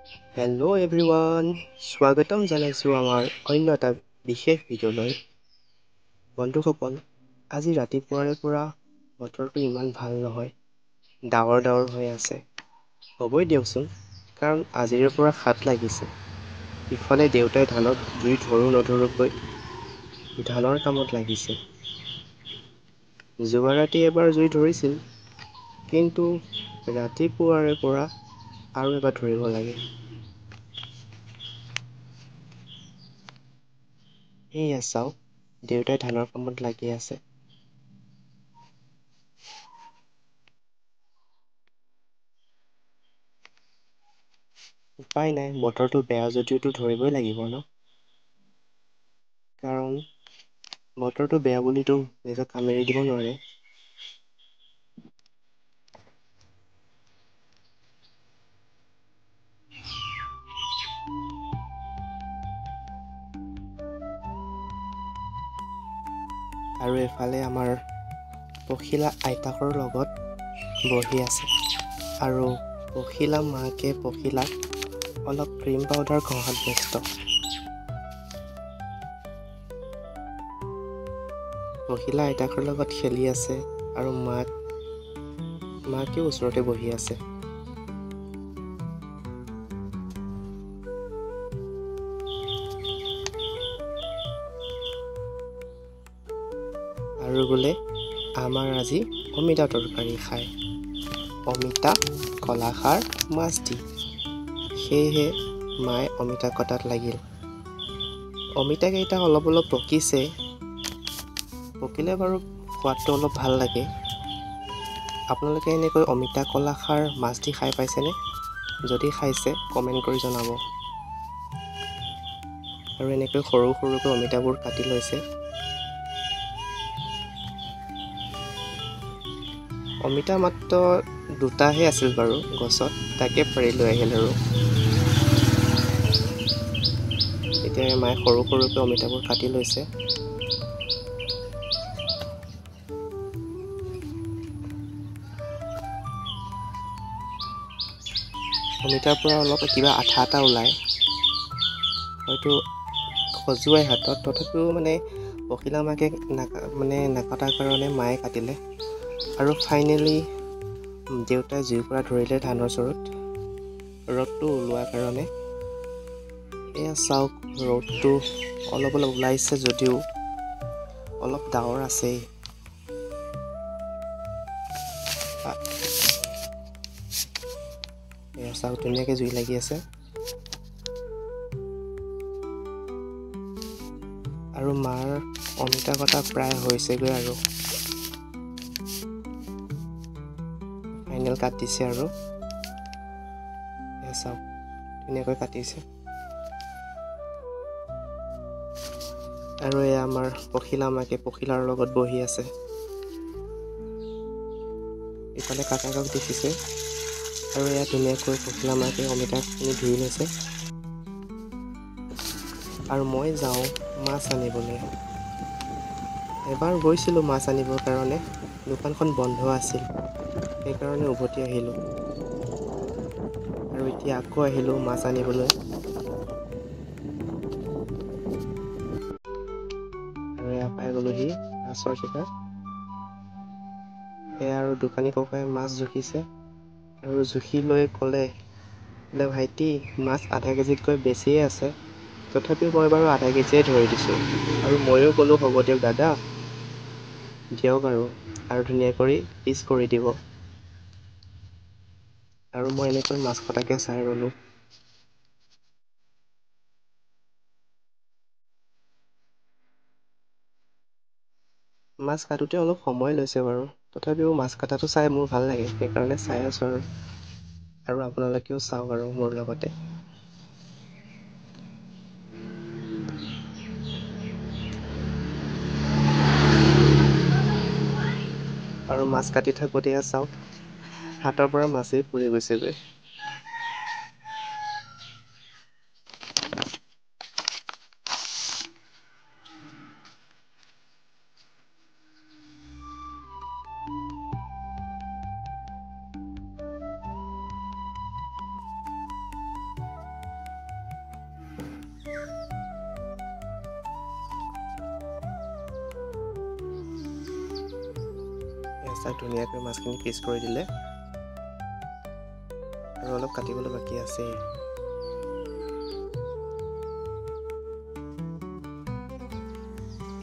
Hello' everyone, স্বাগতম জনাইছোঁ আমাৰ অন্য এটা বিশেষ ভিডিঅ'লৈ। বন্ধুসকল, আজি ৰাতিপুৱাৰে পৰা বতৰটো ইমান ভাল নহয়, ডাৱৰ ডাৱৰ হৈ আছে। হ'বই দিয়কচোন, কাৰণ আজিৰে পৰা হাত লাগিছে। ইফালে দেউতাই ধানত জুই ধৰো নধৰোকৈ ধানৰ কামত লাগিছে। যোৱা ৰাতি এবাৰ জুই ধৰিছিল, কিন্তু ৰাতিপুৱাৰে পৰা আৰু এবাৰ ধৰিব লাগে। এইয়া চাওক, দেউতাই ধানৰ কামত লাগি আছে। উপায় নাই, বতৰটো বেয়া যদিওতো ধৰিবই লাগিব ন। কাৰণ বতৰটো বেয়া বুলিতো নিজৰ কাম এৰি দিব নোৱাৰে। আৰু এফালে আমাৰ পখিলা আইতাকৰ লগত বহি আছে, আৰু পখিলা মাকে পখিলাক অলপ ক্ৰীম পাউদাৰ ঘঁহাত ব্যস্ত। পখিলা আইতাকৰ লগত খেলি আছে, আৰু মাকেও ওচৰতে বহি আছে। আৰু বোলে আমাৰ আজি অমিতা তৰকাৰী খায়, অমিতা, কলাখাৰ, মাছ দি। সেয়েহে মায়ে অমিতা কটাত লাগিল। অমিতাকেইটা অলপ অলপ পকিছে, পকিলে বাৰু সোৱাদটো অলপ ভাল লাগে। আপোনালোকে এনেকৈ অমিতা, কলাখাৰ, মাছ দি খাই পাইছেনে? যদি খাইছে কমেণ্ট কৰি জনাব। আৰু এনেকৈ সৰু সৰুকৈ অমিতাবোৰ কাটি লৈছে। অমিতা মাত্ৰ দুটাহে আছিল বাৰু গছত, তাকে পাৰি লৈ আহিল। আৰু এতিয়া মায়ে সৰু সৰুকৈ অমিতাবোৰ কাটি লৈছে। অমিতাৰ পৰা অলপ কিবা আঠা আঠা ওলায়, হয়তো খজুৱাই হাতত। তথাপিও পখিলা মাকে নাকটাৰ কাৰণে মায়ে কাটিলে। আৰু ফাইনেলি দেউতাই জুইৰ পৰা ধৰিলে ধানৰ চৰুত, ৰ'দটো ওলোৱাৰ কাৰণে। এয়া চাওক, ৰ'দটো অলপ অলপ ওলাইছে যদিও অলপ ডাৱৰ আছেই। এয়া চাওক, ধুনীয়াকৈ জুই লাগি আছে। আৰু মাৰ অমিতা কটা প্ৰায় হৈছেগৈ, আৰু ফাইনেল কাটিছে। আৰু এয়া চাওক, ধুনীয়াকৈ কাটিছে। আৰু এয়া আমাৰ পখিলা মাকে পখিলাৰ লগত বহি আছে। ইফালে কাকাকক দেখিছে, আৰু এয়া ধুনীয়াকৈ পখিলা মাকে অমিতাখিনি ধুই লৈছে। আৰু মই যাওঁ মাছ আনিবলৈ। এবাৰ গৈছিলোঁ মাছ আনিবৰ কাৰণে, দোকানখন বন্ধ আছিল, সেইকাৰণে উভতি আহিলোঁ। আৰু এতিয়া আকৌ আহিলোঁ মাছ আনিবলৈ। আৰু এয়া পাই গ'লোহি মাছৰ জেগা। এয়া আৰু দোকানী ককাই মাছ জুখিছে, আৰু জুখি লৈ ক'লে, ভাইটি মাছ আধা কেজিতকৈ বেছিয়ে আছে। তথাপিও মই বাৰু আধা কেজিয়ে ধৰি দিছোঁ। আৰু ময়ো ক'লোঁ, হ'ব দিয়ক দাদা, দিয়ক আৰু ধুনীয়া কৰি পিচ কৰি দিব। আৰু মই এনেকৈ মাছ কটাকে চাই ৰ'লোঁ। মাছ কাটোতে অলপ সময় লৈছে বাৰু, তথাপিও মাছ কটাটো চাই মোৰ ভাল লাগে, সেইকাৰণে চাই আছোঁ। আৰু আপোনালোকেও চাওক আৰু মোৰ লগতে। আৰু মাছ কাটি থাকোঁতে চাওক, হাতৰ পৰা মাছেই পৰি গৈছেগৈ। চাওক ধুনীয়াকৈ মাছখিনি পিচ কৰি দিলে আৰু অলপ কাটিবলৈ বাকী আছে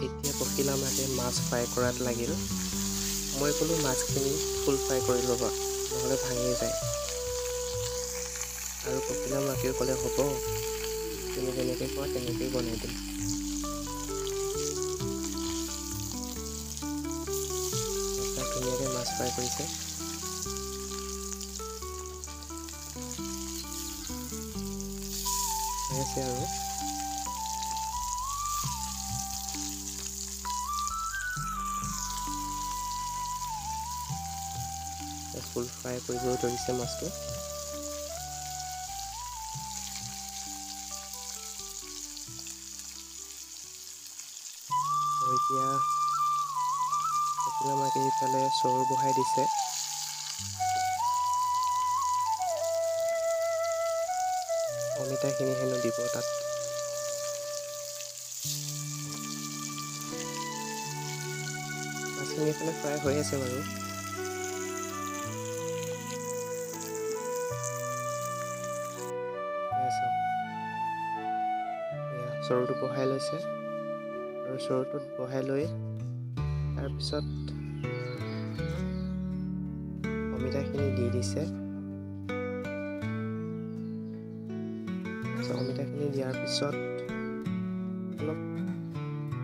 এতিয়া পখিলা মাকে মাছ ফ্ৰাই কৰাত লাগিল মই ক'লো মাছখিনি ফুল ফ্ৰাই কৰি ল'বা নহ'লে ভাঙি যায় আৰু পখিলা মাকেও ক'লে হ'ব তুমি যেনেকৈ কোৱা তেনেকৈ বনাই দিম ধুনীয়াকৈ মাছ ফ্ৰাই কৰিছে হৈ আছে আৰু ফুল ফ্ৰাই কৰিব ধৰিছে মাছটো আৰু এতিয়া পখিলা মাকে ইফালে চৰু বহাই দিছে অমিতাখিনি হেনো দিব তাত মাছখিনি ইফালে ফ্ৰাই হৈ আছে বাৰু চৰুটো বহাই লৈছে আৰু চৰুটোত বহাই লৈ তাৰপিছত অমিতাখিনি দি দিছে অমিতাখিনি দিয়াৰ পিছত অলপ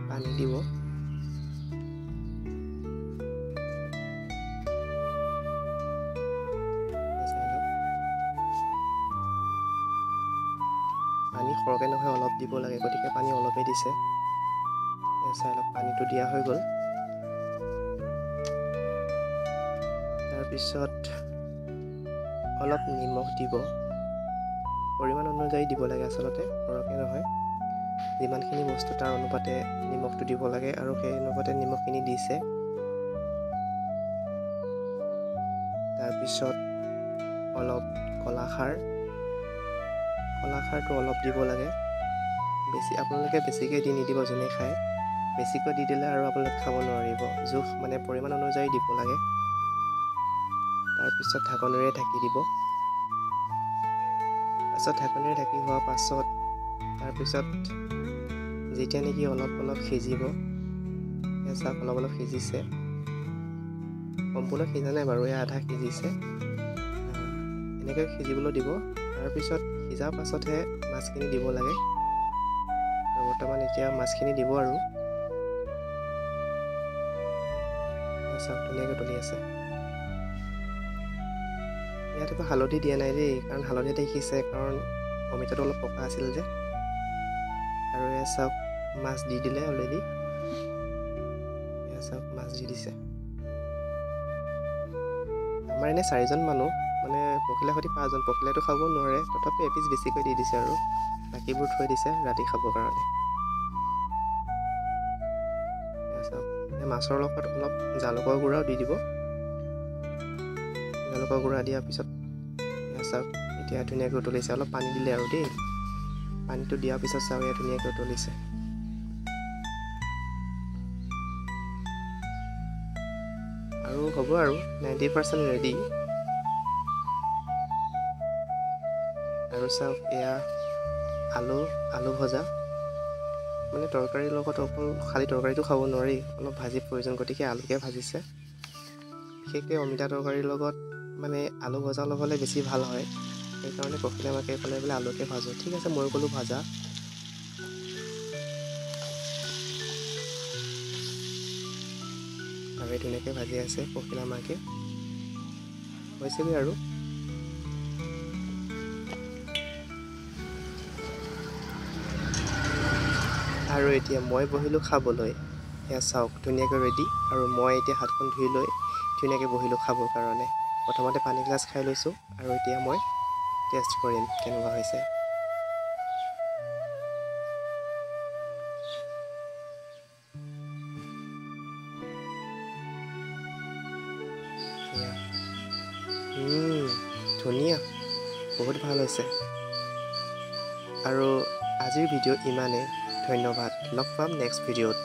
পানী দিব পানী সৰহকৈ নহয় অলপ দিব লাগে গতিকে পানী অলপেই দিছে চাই অলপ পানীটো দিয়া হৈ গ'ল তাৰপিছত অলপ নিমখ দিব পৰিমাণ অনুযায়ী দিব লাগে আচলতে সৰহকৈ নহয় যিমানখিনি বস্তু তাৰ অনুপাতে নিমখটো দিব লাগে আৰু সেই অনুপাতে নিমখখিনি দিছে তাৰপিছত অলপ কলাখাৰটো অলপ দিব লাগে আপোনালোকে বেছিকৈ দি নিদিব যোনে খায় বেছিকৈ দি দিলে আৰু আপোনালোকে খাব নোৱাৰিব জোখ মানে পৰিমাণ অনুযায়ী দিব লাগে তাৰপিছত ঢাকনিৰে ঢাকি দিব ঢাকনিৰে ঢাকি হোৱাৰ পাছত তাৰপিছত যেতিয়া নেকি অলপ সিজিব চাওক অলপ সিজিছে সম্পূৰ্ণ সিজা নাই বাৰু আধা সিজিছে এনেকৈ সিজিবলৈ দিব তাৰপিছত সিজাৰ পাছতহে মাছখিনি দিব লাগে আৰু বৰ্তমান এতিয়া মাছখিনি দিব আৰু চাওক ধুনীয়াকৈ তুলি আছে ইয়াত একো হালধি দিয়া নাই দেই কাৰণ হালধি দেখিছে কাৰণ অমিতাটো অলপ পকা আছিল যে আৰু এয়া চাওক মাছ দি দিলে অলৰেডি এয়া চাওক মাছ দি দিছে আমাৰ এনে 4জন মানুহ মানে পখিলা সৈতে 5জন পখিলাটো খাব নোৱাৰে তথাপি এপিচ বেছিকৈ দি দিছে আৰু বাকীবোৰ থৈ দিছে ৰাতি খাবৰ কাৰণে মাছৰ লগত অলপ জালুকৰ গুড়াও দি দিব জালুকৰ গুড়া দিয়াৰ পিছত চাওক এতিয়া ধুনীয়াকৈ উতলিছে অলপ পানী দিলে আৰু দেই পানীটো দিয়াৰ পিছত চাওক এয়া ধুনীয়াকৈ উতলিছে আৰু হ'ব আৰু 90% ৰেডি আৰু চাওক এয়া আলু ভজা মানে তৰকাৰীৰ লগত অকল খালী তৰকাৰীটো খাব নোৱাৰি অলপ ভাজি প্ৰয়োজন গতিকে আলুকে ভাজিছে বিশেষকৈ অমিতা তৰকাৰীৰ লগত মানে আলু ভজা অলপ হ'লে বেছি ভাল হয় সেইকাৰণে পখিলা মাকে ক'লে বোলে আলুকে ভাজোঁ ঠিক আছে মই ক'লোঁ ভাজা আৰু ধুনীয়াকৈ ভাজি আছে পখিলা মাকে হৈছেগৈ আৰু এতিয়া মই বহিলোঁ খাবলৈ এয়া চাওক ধুনীয়াকৈ ৰেডি আৰু মই এতিয়া হাতখন ধুই লৈ ধুনীয়াকৈ বহিলোঁ খাবৰ কাৰণে প্ৰথমতে পানী গিলাচ খাই লৈছোঁ আৰু এতিয়া মই টেষ্ট কৰিম কেনেকুৱা হৈছে ধুনীয়া বহুত ভাল হৈছে আৰু আজিৰ ভিডিঅ' ইমানেই ধন্যবাদ লগ পাম নেক্সট ভিডিঅ'ত